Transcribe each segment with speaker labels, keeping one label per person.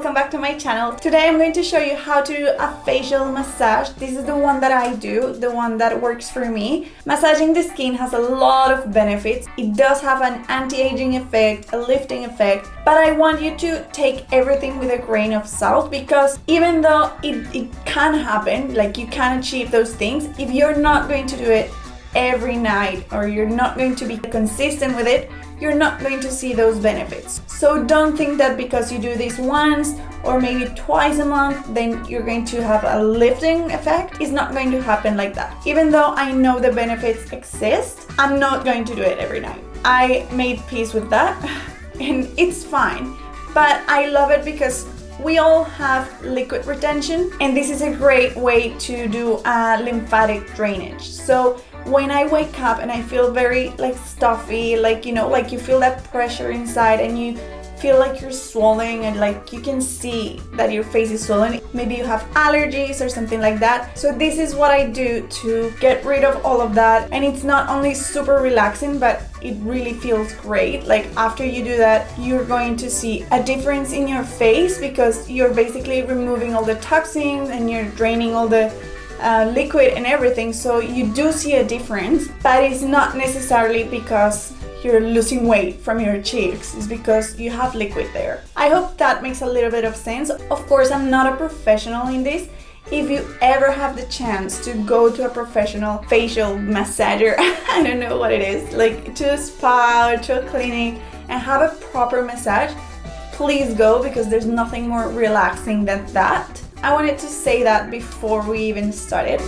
Speaker 1: welcome back to my channel. Today I'm going to show you how to do a facial massage. This is the one that I do, the one that works for me. Massaging the skin has a lot of benefits. It does have an anti-aging effect, a lifting effect, but I want you to take everything with a grain of salt, because even though it can happen, like you can achieve those things, if you're not going to do it every night or you're not going to be consistent with it, you're not going to see those benefits. So don't think that because you do this once or maybe twice a month, then you're going to have a lifting effect. It's not going to happen like that. Even though I know the benefits exist, I'm not going to do it every night. I made peace with that and it's fine. But I love it because we all have liquid retention, and this is a great way to do a lymphatic drainage. So when I wake up and I feel very stuffy, like you feel that pressure inside and you feel like you're swelling and like you can see that your face is swollen. Maybe you have allergies or something like that. So this is what I do to get rid of all of that. And it's not only super relaxing, but it really feels great. Like after you do that, you're going to see a difference in your face because you're basically removing all the toxins and you're draining all the liquid and everything. So you do see a difference, but it's not necessarily because you're losing weight from your cheeks. It's because you have liquid there. I hope that makes a little bit of sense. Of course, I'm not a professional in this. If you ever have the chance to go to a professional facial massager, I don't know what it is, like to a spa or to a clinic and have a proper massage, please go, because there's nothing more relaxing than that. I wanted to say that before we even started.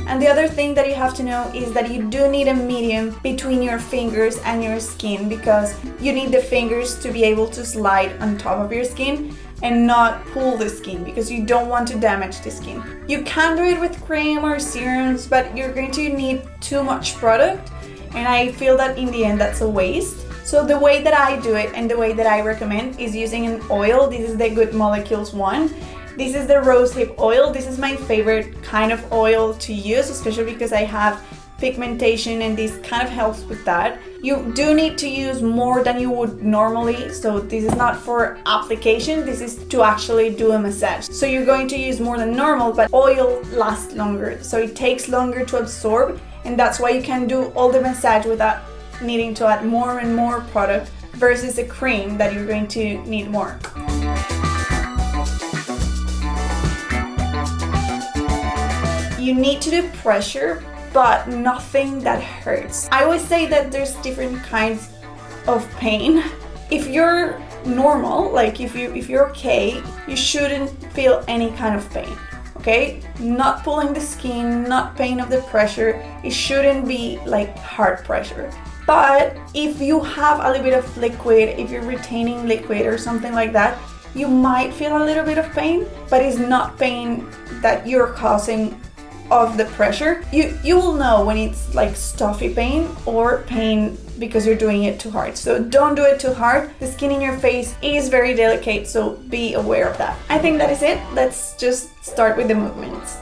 Speaker 1: And the other thing that you have to know is that you do need a medium between your fingers and your skin, because you need the fingers to be able to slide on top of your skin and not pull the skin, because you don't want to damage the skin. You can do it with cream or serums, but you're going to need too much product, and I feel that in the end that's a waste. So the way that I do it and the way that I recommend is using an oil. This is the Good Molecules one. This is the rosehip oil. This is my favorite kind of oil to use, especially because I have pigmentation and this kind of helps with that. You do need to use more than you would normally. So this is not for application. This is to actually do a massage. So you're going to use more than normal, but oil lasts longer. So it takes longer to absorb, and that's why you can do all the massage without needing to add more and more product versus a cream that you're going to need more. You need to do pressure, but nothing that hurts. I always say that there's different kinds of pain. If you're normal, like if you're okay, you shouldn't feel any kind of pain. Okay? Not pulling the skin, not pain of the pressure. It shouldn't be like hard pressure. But if you have a little bit of liquid, if you're retaining liquid or something like that, you might feel a little bit of pain, but it's not pain that you're causing of the pressure. You will know when it's like stuffy pain or pain because you're doing it too hard. So don't do it too hard. The skin in your face is very delicate, so be aware of that. I think that is it. Let's just start with the movements.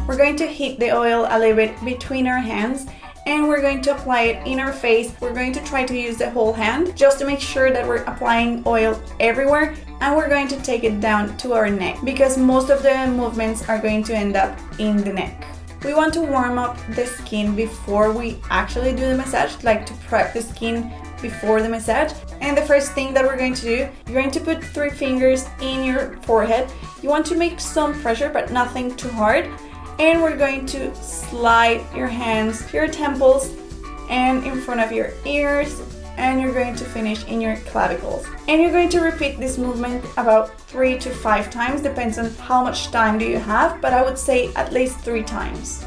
Speaker 1: We're going to heat the oil a little bit between our hands, and we're going to apply it in our face. We're going to try to use the whole hand just to make sure that we're applying oil everywhere, and we're going to take it down to our neck because most of the movements are going to end up in the neck. We want to warm up the skin before we actually do the massage, like to prep the skin before the massage. And the first thing that we're going to do, you're going to put 3 fingers in your forehead. You want to make some pressure, but nothing too hard. And we're going to slide your hands to your temples and in front of your ears, and you're going to finish in your clavicles. And you're going to repeat this movement about 3 to 5 times, depends on how much time do you have, but I would say at least 3 times.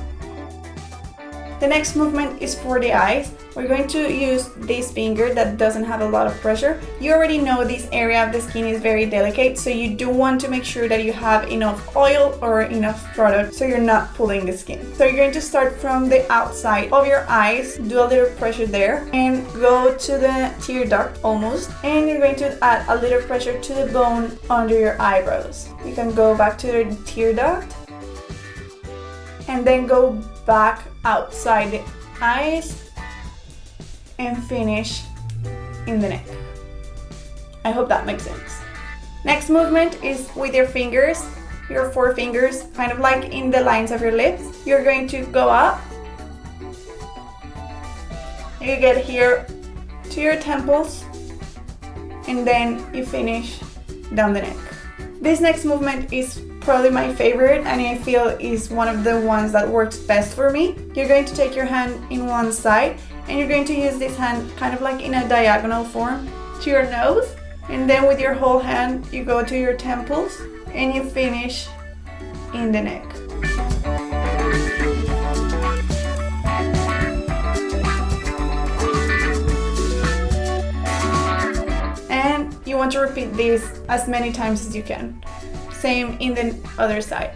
Speaker 1: The next movement is for the eyes. We're going to use this finger that doesn't have a lot of pressure. You already know this area of the skin is very delicate, so you do want to make sure that you have enough oil or enough product so you're not pulling the skin. So you're going to start from the outside of your eyes, do a little pressure there, and go to the tear duct almost. And you're going to add a little pressure to the bone under your eyebrows. You can go back to the tear duct and then go back outside the eyes and finish in the neck. I hope that makes sense. Next movement is with your fingers, your forefingers, kind of like in the lines of your lips. You're going to go up. You get here to your temples, and then you finish down the neck. This next movement is probably my favorite, and I feel is one of the ones that works best for me. You're going to take your hand in one side, and you're going to use this hand kind of like in a diagonal form to your nose, and then with your whole hand you go to your temples and you finish in the neck. And you want to repeat this as many times as you can. Same in the other side.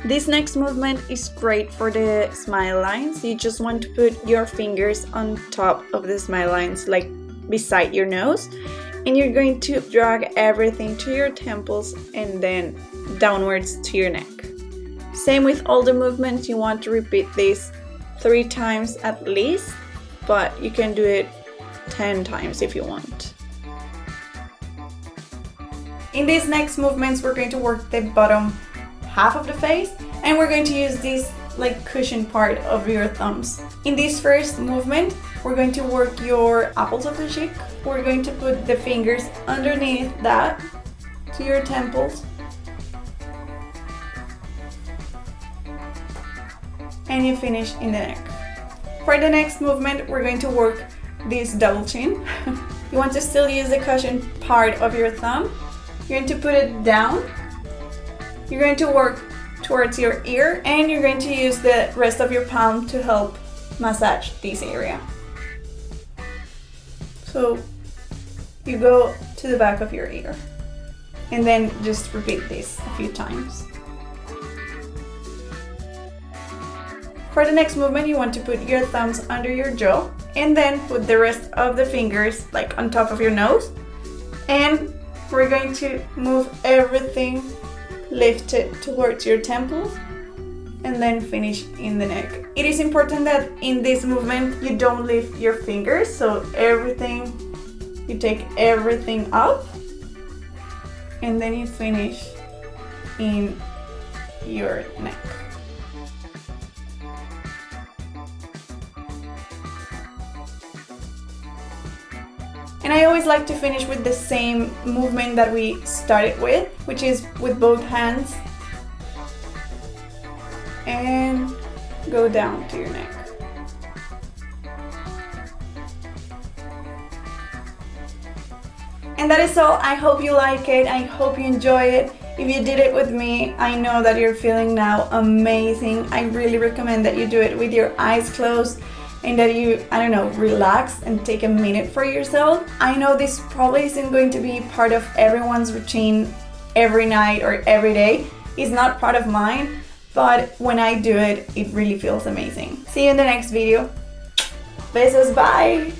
Speaker 1: This next movement is great for the smile lines. You just want to put your fingers on top of the smile lines, like beside your nose, and you're going to drag everything to your temples and then downwards to your neck. Same with all the movements. You want to repeat this 3 times at least, but you can do it 10 times if you want. In these next movements, we're going to work the bottom half of the face, and we're going to use this like cushion part of your thumbs. In this first movement, we're going to work your apples of the cheek. We're going to put the fingers underneath that to your temples, and you finish in the neck. For the next movement, we're going to work this double chin. You want to still use the cushion part of your thumb. You're going to put it down. You're going to work towards your ear, and you're going to use the rest of your palm to help massage this area. So you go to the back of your ear, and then just repeat this a few times. For the next movement, you want to put your thumbs under your jaw, and then put the rest of the fingers like on top of your nose, and we're going to move everything lifted towards your temples and then finish in the neck. It is important that in this movement you don't lift your fingers, so you take everything up and then you finish in your neck. And I always like to finish with the same movement that we started with, which is with both hands and go down to your neck. And that is all. I hope you like it. I hope you enjoy it. If you did it with me, I know that you're feeling now amazing. I really recommend that you do it with your eyes closed, and that you, relax and take a minute for yourself. I know this probably isn't going to be part of everyone's routine every night or every day. It's not part of mine, but when I do it, it really feels amazing. See you in the next video. Besos, bye!